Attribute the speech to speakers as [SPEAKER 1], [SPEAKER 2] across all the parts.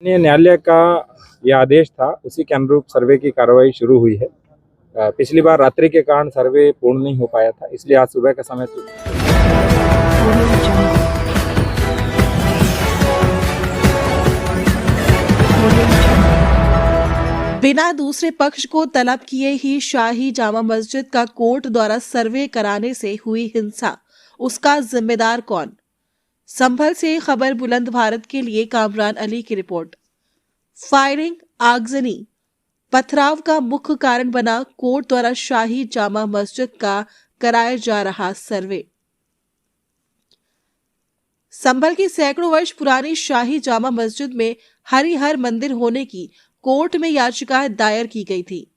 [SPEAKER 1] न्यायालय का यह आदेश था, उसी के अनुरूप सर्वे की कार्रवाई शुरू हुई है। पिछली बार रात्रि के कारण सर्वे पूर्ण नहीं हो पाया था, इसलिए आज सुबह का समय
[SPEAKER 2] बिना दूसरे पक्ष को तलब किए ही शाही जामा मस्जिद का कोर्ट द्वारा सर्वे कराने से हुई हिंसा, उसका जिम्मेदार कौन? संभल से खबर बुलंद भारत के लिए कामरान अली की रिपोर्ट। फायरिंग, आगजनी, पथराव का मुख्य कारण बना कोर्ट द्वारा शाही जामा मस्जिद का कराया जा रहा सर्वे। संभल की सैकड़ों वर्ष पुरानी शाही जामा मस्जिद में हरिहर मंदिर होने की कोर्ट में याचिका दायर की गई थी,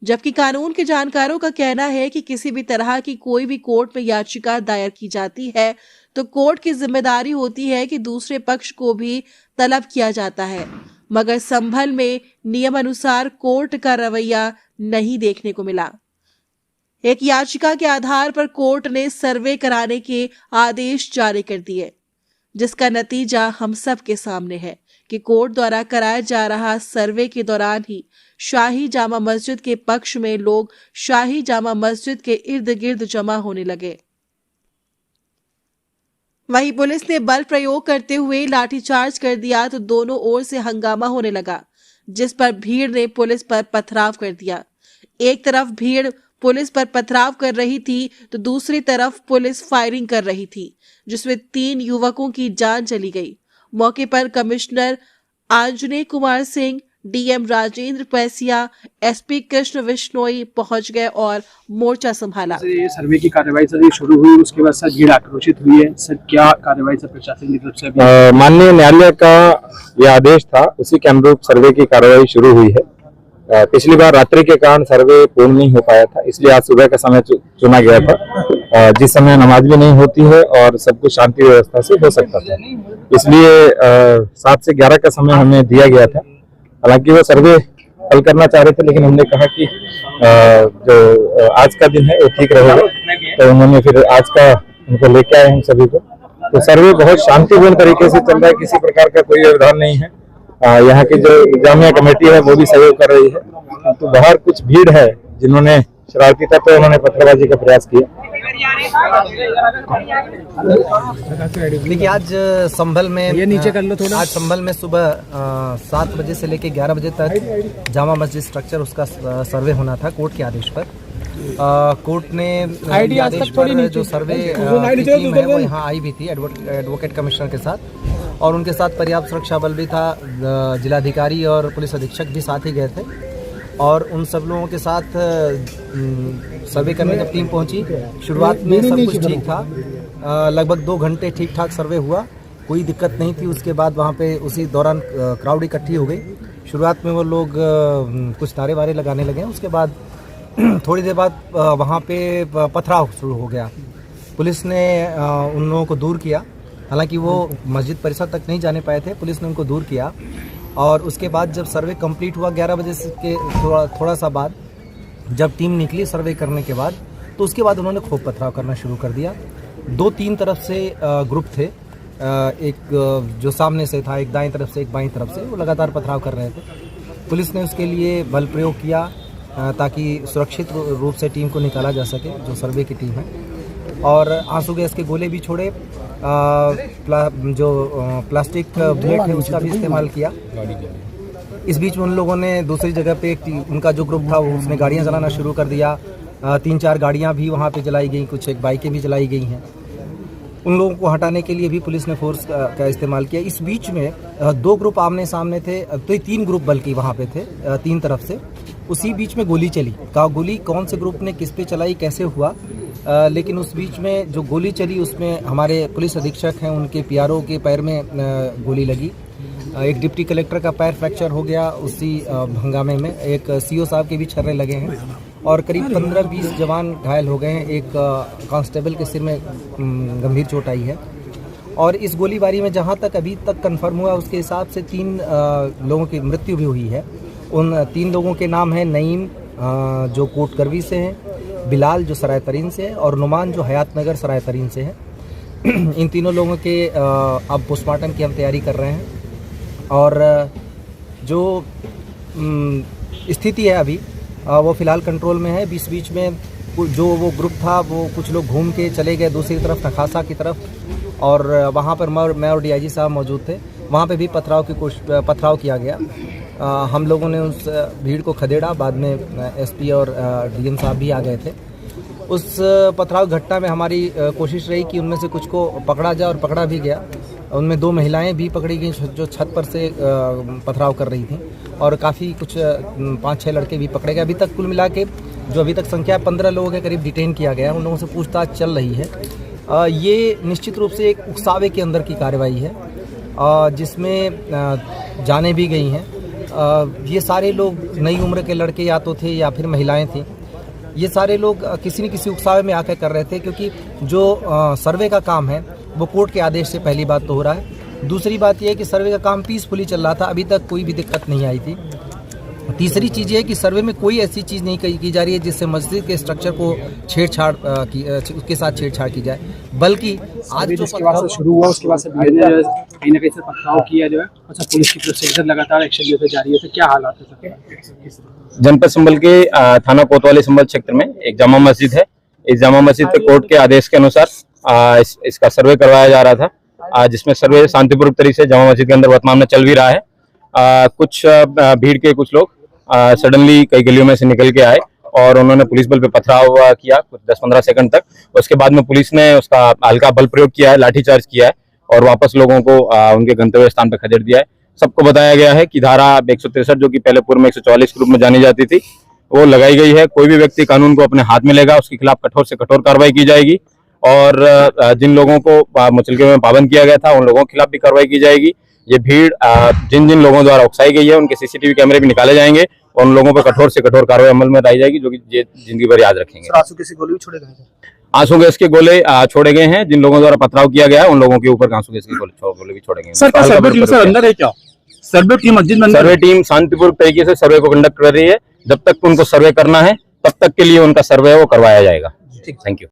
[SPEAKER 2] जबकि कानून के जानकारों का कहना है कि किसी भी तरह की कोई भी कोर्ट में याचिका दायर की जाती है तो कोर्ट की जिम्मेदारी होती है कि दूसरे पक्ष को भी तलब किया जाता है, मगर संभल में नियम अनुसार कोर्ट का रवैया नहीं देखने को मिला। एक याचिका के आधार पर कोर्ट ने सर्वे कराने के आदेश जारी कर दिए, जिसका नतीजा हम सब के सामने है कि कोर्ट द्वारा कराया जा रहा सर्वे के दौरान ही शाही जामा मस्जिद के पक्ष में लोग शाही जामा मस्जिद के इर्द गिर्द जमा होने लगे। वहीं पुलिस ने बल प्रयोग करते हुए लाठीचार्ज कर दिया तो दोनों ओर से हंगामा होने लगा, जिस पर भीड़ ने पुलिस पर पथराव कर दिया। एक तरफ भीड़ पुलिस पर पथराव कर रही थी तो दूसरी तरफ पुलिस फायरिंग कर रही थी, जिसमें 3 युवकों की जान चली गई। मौके पर commissioner Anjaneya Kumar Singh, DM Rajendra Paisiya, SP Krishna Vishnoi पहुंच गए और मोर्चा संभाला।
[SPEAKER 3] ये सर्वे की कार्रवाई सर शुरू हुई, उसके बाद सर भीड़ आक्रोशित हुई है। सर क्या कार्रवाई सर प्रशासन की तरफ से?
[SPEAKER 1] माननीय न्यायालय का यह आदेश था, उसी के अनुरूप सर्वे की कार्रवाई शुरू हुई है। पिछली बार रात्रि के कारण सर्वे पूर्ण नहीं हो पाया था, इसलिए आज सुबह का समय चुना गया था, जिस समय नमाज भी नहीं होती है और सब कुछ शांति व्यवस्था से हो सकता था। इसलिए 7 से 11 का समय हमें दिया गया था। हालांकि वो सर्वे हल करना चाह रहे थे, लेकिन हमने कहा कि जो आज का दिन है वो ठीक रहेगा, तो उन्होंने फिर आज का उनको लेके आए हम सभी को। तो सर्वे बहुत शांतिपूर्ण तरीके से चल रहा है, किसी प्रकार का कोई व्यवधान नहीं है। यहाँ की जो जामिया कमेटी है वो भी सहयोग कर रही है। तो बाहर कुछ भीड़ है जिन्होंने शरारती तत्व उन्होंने पत्थरबाजी का प्रयास किया।
[SPEAKER 4] देखिए आज संभल में आज संभल में सुबह 7 बजे से लेकर 11 बजे तक जामा मस्जिद स्ट्रक्चर उसका सर्वे होना था कोर्ट के आदेश पर। कोर्ट ने आदेश पर जो सर्वे की टीम है वो यहाँ आई भी थी एडवोकेट कमिश्नर के साथ, और उनके साथ पर्याप्त सुरक्षा बल भी था। जिलाधिकारी और पुलिस अधीक्षक भी साथ ही गए थे, और उन सब लोगों के साथ सर्वे करने जब टीम पहुंची, शुरुआत में सब कुछ ठीक था। लगभग 2 घंटे ठीक ठाक सर्वे हुआ, कोई दिक्कत नहीं थी। उसके बाद वहाँ पे उसी दौरान क्राउड इकट्ठी हो गई। शुरुआत में वो लोग कुछ नारे वारे लगाने लगे, उसके बाद थोड़ी देर बाद वहाँ पे पथराव शुरू हो गया। पुलिस ने उन लोगों को दूर किया, हालांकि वो मस्जिद परिसर तक नहीं जाने पाए थे। पुलिस ने उनको दूर किया, और उसके बाद जब सर्वे कंप्लीट हुआ 11 बजे के थोड़ा सा बाद जब टीम निकली सर्वे करने के बाद, तो उसके बाद उन्होंने खूब पथराव करना शुरू कर दिया। 2-3 तरफ से ग्रुप थे, एक जो सामने से था, एक दाएं तरफ से, एक बाईं तरफ से, वो लगातार पथराव कर रहे थे। पुलिस ने उसके लिए बल प्रयोग किया ताकि सुरक्षित रूप से टीम को निकाला जा सके, जो सर्वे की टीम है, और आंसू गैस के गोले भी छोड़े। जो प्लास्टिक बुलेट है उसका भी इस्तेमाल किया। इस बीच में उन लोगों ने दूसरी जगह पे उनका जो ग्रुप था उसने गाड़ियां जलाना शुरू कर दिया। 3-4 गाड़ियां भी वहां पे जलाई गई, कुछ एक बाइकें भी जलाई गई हैं। उन लोगों को हटाने के लिए भी पुलिस ने फोर्स का इस्तेमाल किया। इस बीच में 2 ग्रुप आमने सामने थे, तो 3 ग्रुप बल्कि वहाँ पे थे 3 तरफ से। उसी बीच में गोली चली। गोली कौन से ग्रुप ने किस पे चलाई, कैसे हुआ, लेकिन उस बीच में जो गोली चली उसमें हमारे पुलिस अधीक्षक हैं, उनके पीआरओ के पैर में गोली लगी। एक डिप्टी कलेक्टर का पैर फ्रैक्चर हो गया उसी हंगामे में। एक सीओ साहब के भी छर्रे लगे हैं, और करीब 15-20 जवान घायल हो गए हैं। एक कांस्टेबल के सिर में गंभीर चोट आई है। और इस गोलीबारी में जहां तक अभी तक कंफर्म हुआ उसके हिसाब से 3 लोगों की मृत्यु भी हुई है। उन 3 लोगों के नाम हैं नईम जो कोट करवी से हैं, बिलाल जो सराय तरीन से है, और नुमान जो हयात नगर सराय तरीन से है। इन तीनों लोगों के अब पोस्टमार्टम की हम तैयारी कर रहे हैं, और जो स्थिति है अभी वो फ़िलहाल कंट्रोल में है। बीच बीच में जो वो ग्रुप था वो कुछ लोग घूम के चले गए दूसरी तरफ नखासा की तरफ, और वहाँ पर मैं और DIG साहब मौजूद थे। वहाँ पे भी पथराव किया गया। हम लोगों ने उस भीड़ को खदेड़ा। बाद में SP और DM साहब भी आ गए थे। उस पथराव घटना में हमारी कोशिश रही कि उनमें से कुछ को पकड़ा जाए, और पकड़ा भी गया। उनमें 2 महिलाएं भी पकड़ी गई जो छत पर से पथराव कर रही थीं, और काफ़ी कुछ 5-6 लड़के भी पकड़े गए। अभी तक कुल मिला के जो अभी तक संख्या 15 लोगों के करीब डिटेन किया गया है। उन लोगों से पूछताछ चल रही है। ये निश्चित रूप से एक उकसावे के अंदर की कार्रवाई है, जिसमें जानें भी गई हैं। ये सारे लोग नई उम्र के लड़के या तो थे या फिर महिलाएं थीं। ये सारे लोग किसी न किसी उकसावे में आकर कर रहे थे, क्योंकि जो सर्वे का काम है वो कोर्ट के आदेश से पहली बात तो हो रहा है। दूसरी बात यह है कि सर्वे का काम पीसफुली चल रहा था, अभी तक कोई भी दिक्कत नहीं आई थी। तीसरी चीज़ ये है कि सर्वे में कोई ऐसी चीज़ नहीं की जा रही है जिससे मस्जिद के स्ट्रक्चर को उसके साथ छेड़छाड़ की जाए, बल्कि आज जो
[SPEAKER 3] जिसके बाद से शुरू हुआ उसके बाद से कहीं ना कहीं से पथराव किया जो है, अच्छा पुलिस की तरफ से इधर लगातार एक्शन जो है जारी है। तो क्या हालात है सर?
[SPEAKER 1] जनपद संभल के थाना कोतवाली संभल क्षेत्र में एक जामा मस्जिद है। इस जामा मस्जिद पे कोर्ट के आदेश के अनुसार इसका सर्वे करवाया जा रहा था, जिसमें सर्वे शांतिपूर्वक तरीके से जामा मस्जिद के अंदर वर्तमान में चल भी रहा है। कुछ भीड़ के कुछ लोग सडनली कई गलियों में से निकल के आए और उन्होंने पुलिस बल पे पथराव किया कुछ 10-15 सेकंड तक। उसके बाद में पुलिस ने उसका हल्का बल प्रयोग किया है, लाठीचार्ज किया है और वापस लोगों को उनके गंतव्य स्थान पर खदेड़ दिया है। सबको बताया गया है कि धारा 163 जो कि पहले पूर्व में 144 के रूप में जानी जाती थी वो लगाई गई है। कोई भी व्यक्ति कानून को अपने हाथ में लेगा उसके खिलाफ कठोर से कठोर कार्रवाई की जाएगी, और जिन लोगों को मुचलके में पाबंद किया गया था उन लोगों के खिलाफ भी कार्रवाई की जाएगी। ये भीड़ जिन जिन लोगों द्वारा उकसाई गई है उनके CCTV कैमरे भी निकाले जाएंगे और उन लोगों पर कठोर से कठोर कार्रवाई अमल में लाई जाएगी, जो कि जिंदगी भर याद रखेंगे।
[SPEAKER 3] आंसू गैस के गोले भी छोड़े गए हैं?
[SPEAKER 1] आंसू गैस के गोले छोड़े गए हैं। जिन लोगों द्वारा पथराव किया गया है उन लोगों के ऊपर आंसू गैस के गोले भी छोड़े गए हैं।
[SPEAKER 3] सर अंदर है क्या? सर्वे टीम मस्जिद में,
[SPEAKER 1] सर्वे टीम शांतिपूर्वक तरीके से सर्वे को कंडक्ट कर रही है। जब तक उनको सर्वे करना है तब तक के लिए उनका सर्वे वो करवाया जाएगा। Thank you.